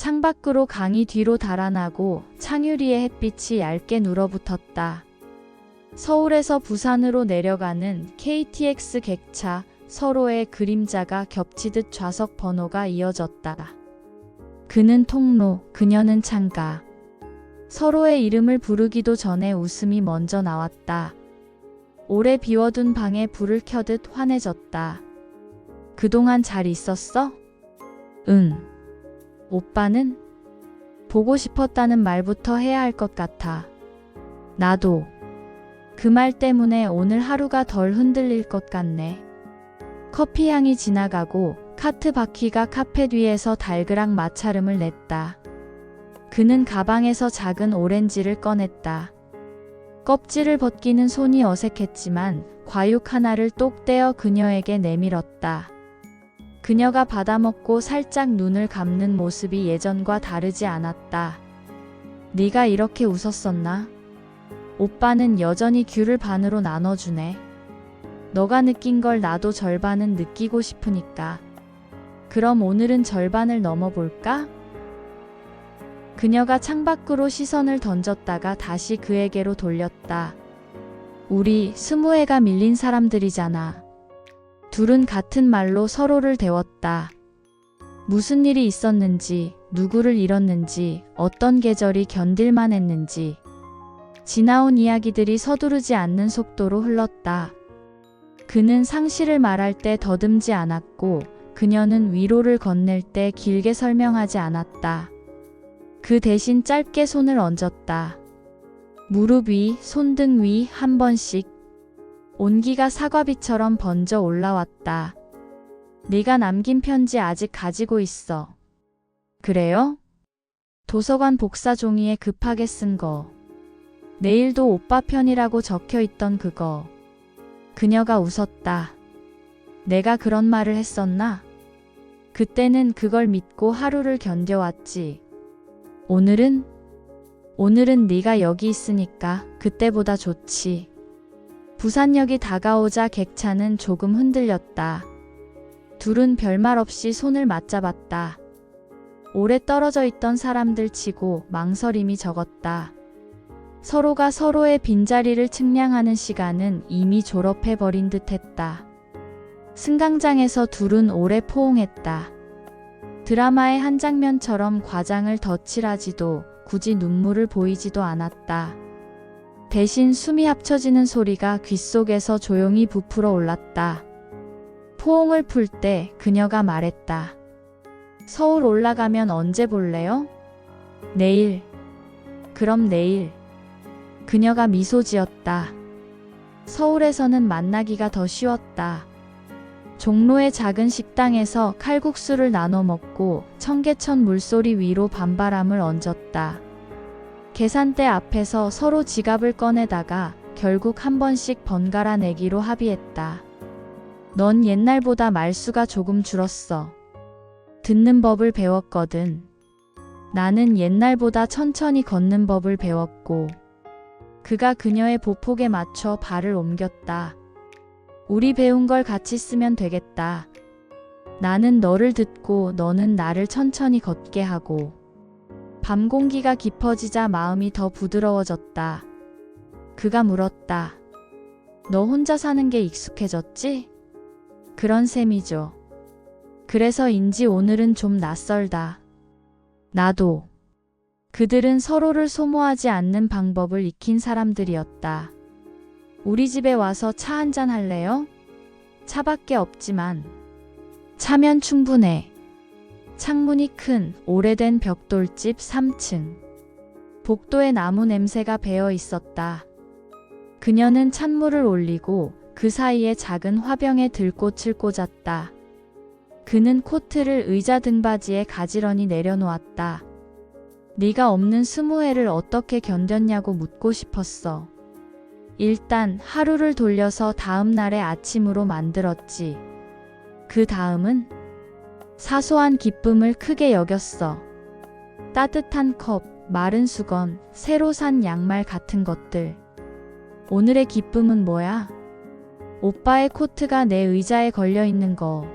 창밖으로 강이 뒤로 달아나고 창유리에 햇빛이 얇게 눌어붙었다. 서울에서 부산으로 내려가는 KTX 객차, 서로의 그림자가 겹치듯 좌석 번호가 이어졌다. 그는 통로, 그녀는 창가. 서로의 이름을 부르기도 전에 웃음이 먼저 나왔다. 오래 비워둔 방에 불을 켜듯 환해졌다. 그동안 잘 있었어? 응. 오빠는? 보고 싶었다는 말부터 해야 할 것 같아. 나도. 그 말 때문에 오늘 하루가 덜 흔들릴 것 같네. 커피 향이 지나가고 카트 바퀴가 카펫 위에서 달그락 마찰음을 냈다. 그는 가방에서 작은 오렌지를 꺼냈다. 껍질을 벗기는 손이 어색했지만 과육 하나를 똑 떼어 그녀에게 내밀었다. 그녀가 받아먹고 살짝 눈을 감는 모습이 예전과 다르지 않았다. 네가 이렇게 웃었었나? 오빠는 여전히 귤을 반으로 나눠주네. 너가 느낀 걸 나도 절반은 느끼고 싶으니까. 그럼 오늘은 절반을 넘어볼까? 그녀가 창밖으로 시선을 던졌다가 다시 그에게로 돌렸다. 우리 20회가 밀린 사람들이잖아. 둘은 같은 말로 서로를 대웠다. 무슨 일이 있었는지, 누구를 잃었는지, 어떤 계절이 견딜만 했는지. 지나온 이야기들이 서두르지 않는 속도로 흘렀다. 그는 상실을 말할 때 더듬지 않았고 그녀는 위로를 건넬 때 길게 설명하지 않았다. 그 대신 짧게 손을 얹었다. 무릎 위, 손등 위 한 번씩. 온기가 사과비처럼 번져 올라왔다. 네가 남긴 편지 아직 가지고 있어. 그래요? 도서관 복사 종이에 급하게 쓴 거. 내일도 오빠 편이라고 적혀 있던 그거. 그녀가 웃었다. 내가 그런 말을 했었나? 그때는 그걸 믿고 하루를 견뎌왔지. 오늘은 네가 여기 있으니까 그때보다 좋지. 부산역이 다가오자 객차는 조금 흔들렸다. 둘은 별말 없이 손을 맞잡았다. 오래 떨어져 있던 사람들 치고 망설임이 적었다. 서로가 서로의 빈자리를 측량하는 시간은 이미 졸업해버린 듯했다. 승강장에서 둘은 오래 포옹했다. 드라마의 한 장면처럼 과장을 덧칠하지도 굳이 눈물을 보이지도 않았다. 대신 숨이 합쳐지는 소리가 귓속에서 조용히 부풀어 올랐다. 포옹을 풀 때 그녀가 말했다. 서울 올라가면 언제 볼래요? 내일. 그럼 내일. 그녀가 미소 지었다. 서울에서는 만나기가 더 쉬웠다. 종로의 작은 식당에서 칼국수를 나눠 먹고 청계천 물소리 위로 밤바람을 얹었다. 계산대 앞에서 서로 지갑을 꺼내다가 결국 한 번씩 번갈아 내기로 합의했다. 넌 옛날보다 말수가 조금 줄었어. 듣는 법을 배웠거든. 나는 옛날보다 천천히 걷는 법을 배웠고. 그가 그녀의 보폭에 맞춰 발을 옮겼다. 우리 배운 걸 같이 쓰면 되겠다. 나는 너를 듣고 너는 나를 천천히 걷게 하고. 밤 공기가 깊어지자 마음이 더 부드러워졌다. 그가 물었다. 너 혼자 사는 게 익숙해졌지? 그런 셈이죠. 그래서인지 오늘은 좀 낯설다. 나도. 그들은 서로를 소모하지 않는 방법을 익힌 사람들이었다. 우리 집에 와서 차 한잔 할래요? 차밖에 없지만. 차면 충분해. 창문이 큰 오래된 벽돌집 3층. 복도에 나무 냄새가 배어 있었다. 그녀는 찬물을 올리고 그 사이에 작은 화병에 들꽃을 꽂았다. 그는 코트를 의자 등받이에 가지런히 내려놓았다. 네가 없는 20회를 어떻게 견뎠냐고 묻고 싶었어. 일단 하루를 돌려서 다음 날의 아침으로 만들었지. 그 다음은 사소한 기쁨을 크게 여겼어. 따뜻한 컵, 마른 수건, 새로 산 양말 같은 것들. 오늘의 기쁨은 뭐야? 오빠의 코트가 내 의자에 걸려 있는 거.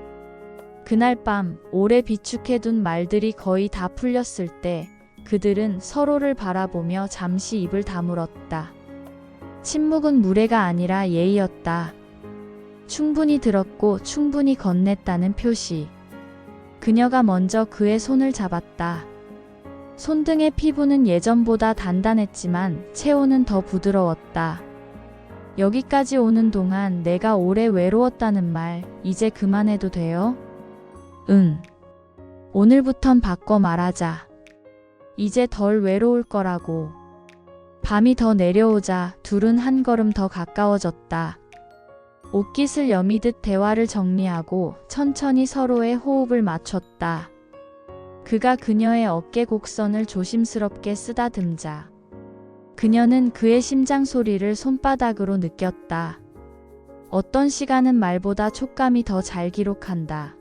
그날 밤 오래 비축해둔 말들이 거의 다 풀렸을 때 그들은 서로를 바라보며 잠시 입을 다물었다. 침묵은 무례가 아니라 예의였다. 충분히 들었고 충분히 건넸다는 표시. 그녀가 먼저 그의 손을 잡았다. 손등의 피부는 예전보다 단단했지만 체온은 더 부드러웠다. 여기까지 오는 동안 내가 오래 외로웠다는 말 이제 그만해도 돼요? 응. 오늘부턴 바꿔 말하자. 이제 덜 외로울 거라고. 밤이 더 내려오자 둘은 한 걸음 더 가까워졌다. 옷깃을 여미듯 대화를 정리하고 천천히 서로의 호흡을 맞췄다. 그가 그녀의 어깨 곡선을 조심스럽게 쓰다듬자 그녀는 그의 심장 소리를 손바닥으로 느꼈다. 어떤 시간은 말보다 촉감이 더 잘 기록한다.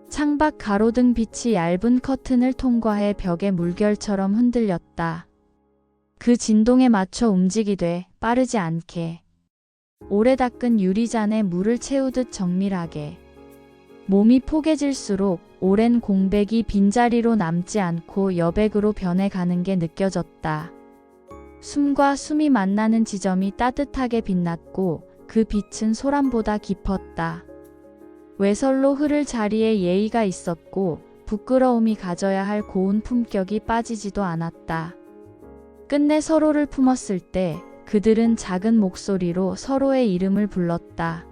창밖 가로등 빛이 얇은 커튼을 통과해 벽의 물결처럼 흔들렸다. 그 진동에 맞춰 움직이되 빠르지 않게. 오래 닦은 유리잔에 물을 채우듯 정밀하게. 몸이 포개질수록 오랜 공백이 빈자리로 남지 않고 여백으로 변해가는 게 느껴졌다. 숨과 숨이 만나는 지점이 따뜻하게 빛났고 그 빛은 소란보다 깊었다. 외설로 흐를 자리에 예의가 있었고 부끄러움이 가져야 할 고운 품격이 빠지지도 않았다. 끝내 서로를 품었을 때 그들은 작은 목소리로 서로의 이름을 불렀다.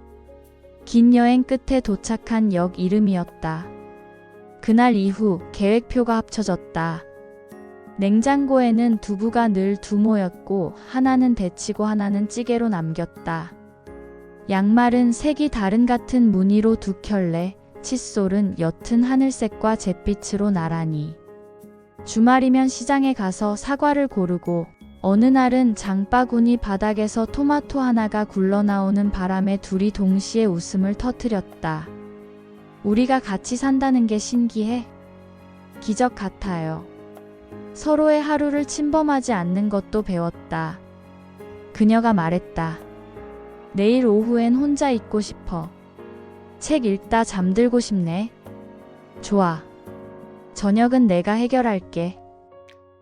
긴 여행 끝에 도착한 역 이름이었다. 그날 이후 계획표가 합쳐졌다. 냉장고에는 두부가 늘 두 모였고 하나는 데치고 하나는 찌개로 남겼다. 양말은 색이 다른 같은 무늬로 두 켤레, 칫솔은 옅은 하늘색과 잿빛으로 나란히. 주말이면 시장에 가서 사과를 고르고 어느 날은 장바구니 바닥에서 토마토 하나가 굴러나오는 바람에 둘이 동시에 웃음을 터뜨렸다. 우리가 같이 산다는 게 신기해? 기적 같아요. 서로의 하루를 침범하지 않는 것도 배웠다. 그녀가 말했다. 내일 오후엔 혼자 있고 싶어. 책 읽다 잠들고 싶네. 좋아. 저녁은 내가 해결할게.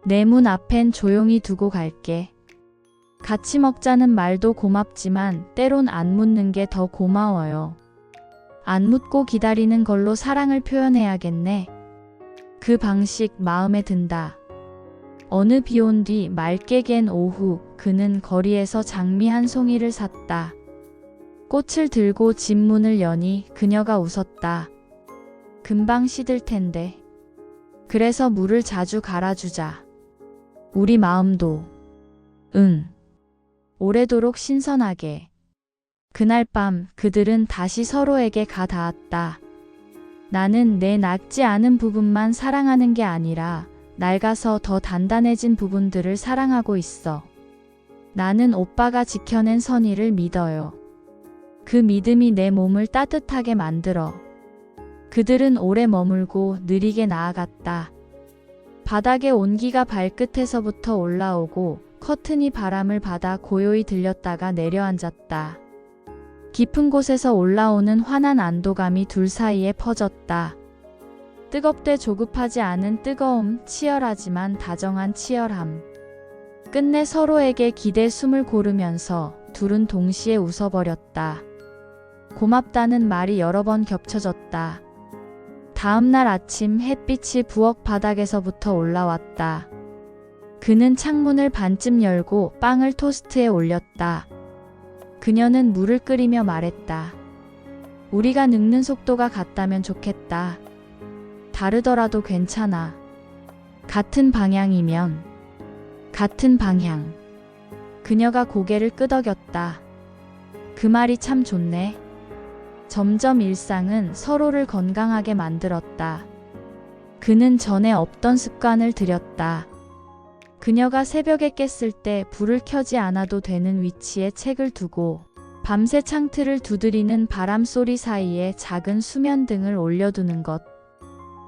내 문 앞엔 조용히 두고 갈게. 같이 먹자는 말도 고맙지만 때론 안 묻는 게 더 고마워요. 안 묻고 기다리는 걸로 사랑을 표현해야겠네. 그 방식 마음에 든다. 어느 비 온 뒤 맑게 갠 오후 그는 거리에서 장미 한 송이를 샀다. 꽃을 들고 집 문을 여니 그녀가 웃었다. 금방 시들 텐데. 그래서 물을 자주 갈아주자. 우리 마음도. 응. 오래도록 신선하게. 그날 밤 그들은 다시 서로에게 가 닿았다. 나는 내 낡지 않은 부분만 사랑하는 게 아니라 낡아서 더 단단해진 부분들을 사랑하고 있어. 나는 오빠가 지켜낸 선의를 믿어요. 그 믿음이 내 몸을 따뜻하게 만들어. 그들은 오래 머물고 느리게 나아갔다. 바닥에 온기가 발끝에서부터 올라오고 커튼이 바람을 받아 고요히 들렸다가 내려앉았다. 깊은 곳에서 올라오는 환한 안도감이 둘 사이에 퍼졌다. 뜨겁되 조급하지 않은 뜨거움, 치열하지만 다정한 치열함. 끝내 서로에게 기대 숨을 고르면서 둘은 동시에 웃어버렸다. 고맙다는 말이 여러 번 겹쳐졌다. 다음 날 아침 햇빛이 부엌 바닥에서부터 올라왔다. 그는 창문을 반쯤 열고 빵을 토스트에 올렸다. 그녀는 물을 끓이며 말했다. 우리가 늙는 속도가 같다면 좋겠다. 다르더라도 괜찮아. 같은 방향이면. 같은 방향. 그녀가 고개를 끄덕였다. 그 말이 참 좋네. 점점 일상은 서로를 건강하게 만들었다. 그는 전에 없던 습관을 들였다. 그녀가 새벽에 깼을 때 불을 켜지 않아도 되는 위치에 책을 두고 밤새 창틀을 두드리는 바람소리 사이에 작은 수면등을 올려두는 것.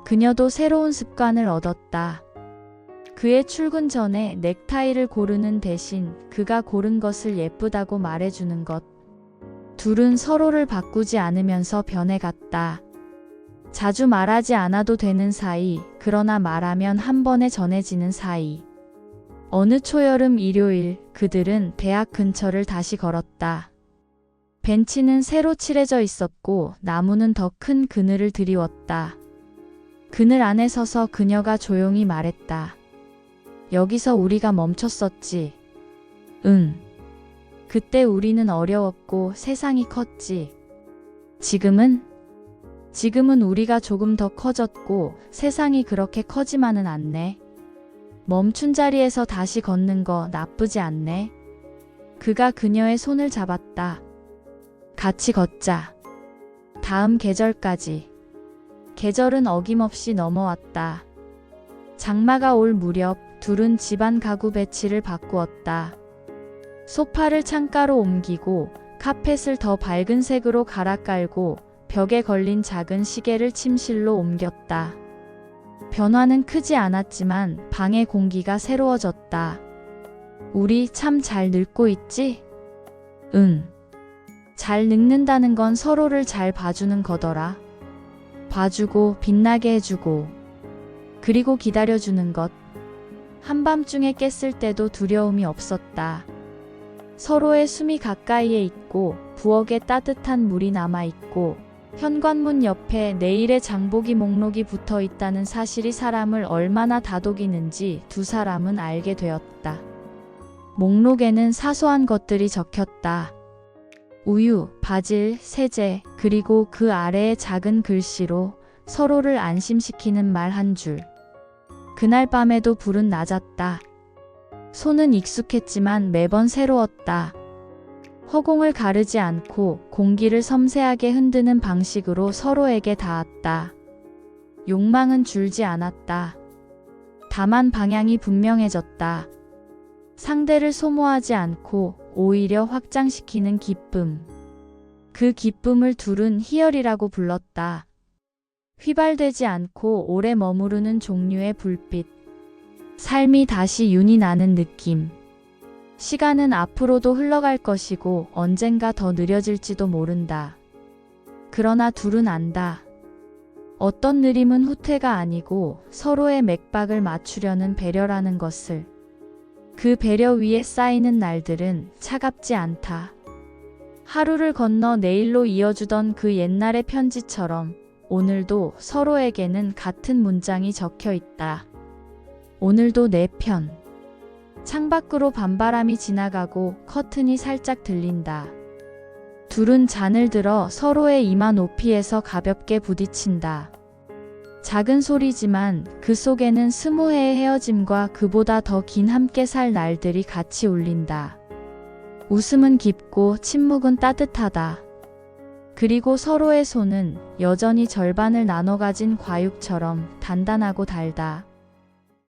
그녀도 새로운 습관을 얻었다. 그의 출근 전에 넥타이를 고르는 대신 그가 고른 것을 예쁘다고 말해주는 것. 둘은 서로를 바꾸지 않으면서 변해갔다. 자주 말하지 않아도 되는 사이, 그러나 말하면 한 번에 전해지는 사이. 어느 초여름 일요일, 그들은 대학 근처를 다시 걸었다. 벤치는 새로 칠해져 있었고 나무는 더 큰 그늘을 드리웠다. 그늘 안에 서서 그녀가 조용히 말했다. 여기서 우리가 멈췄었지. 응. 그때 우리는 어려웠고 세상이 컸지. 지금은 우리가 조금 더 커졌고 세상이 그렇게 커지만은 않네. 멈춘 자리에서 다시 걷는 거 나쁘지 않네. 그가 그녀의 손을 잡았다. 같이 걷자. 다음 계절까지. 계절은 어김없이 넘어왔다. 장마가 올 무렵 둘은 집안 가구 배치를 바꾸었다. 소파를 창가로 옮기고 카펫을 더 밝은 색으로 갈아 깔고 벽에 걸린 작은 시계를 침실로 옮겼다. 변화는 크지 않았지만 방의 공기가 새로워졌다. 우리 참 잘 늙고 있지? 응. 잘 늙는다는 건 서로를 잘 봐주는 거더라. 봐주고 빛나게 해주고 그리고 기다려주는 것. 한밤중에 깼을 때도 두려움이 없었다. 서로의 숨이 가까이에 있고 부엌에 따뜻한 물이 남아있고 현관문 옆에 내일의 장보기 목록이 붙어 있다는 사실이 사람을 얼마나 다독이는지 두 사람은 알게 되었다. 목록에는 사소한 것들이 적혔다. 우유, 바질, 세제, 그리고 그 아래에 작은 글씨로 서로를 안심시키는 말 한 줄. 그날 밤에도 불은 낮았다. 손은 익숙했지만 매번 새로웠다. 허공을 가르지 않고 공기를 섬세하게 흔드는 방식으로 서로에게 닿았다. 욕망은 줄지 않았다. 다만 방향이 분명해졌다. 상대를 소모하지 않고 오히려 확장시키는 기쁨. 그 기쁨을 둘은 희열이라고 불렀다. 휘발되지 않고 오래 머무르는 종류의 불빛. 삶이 다시 윤이 나는 느낌. 시간은 앞으로도 흘러갈 것이고 언젠가 더 느려질지도 모른다. 그러나 둘은 안다. 어떤 느림은 후퇴가 아니고 서로의 맥박을 맞추려는 배려라는 것을. 그 배려 위에 쌓이는 날들은 차갑지 않다. 하루를 건너 내일로 이어주던 그 옛날의 편지처럼 오늘도 서로에게는 같은 문장이 적혀 있다. 오늘도 내 편. 창밖으로 밤바람이 지나가고 커튼이 살짝 들린다. 둘은 잔을 들어 서로의 이마 높이에서 가볍게 부딪힌다. 작은 소리지만 그 속에는 20회의 헤어짐과 그보다 더 긴 함께 살 날들이 같이 울린다. 웃음은 깊고 침묵은 따뜻하다. 그리고 서로의 손은 여전히 절반을 나눠 가진 과육처럼 단단하고 달다.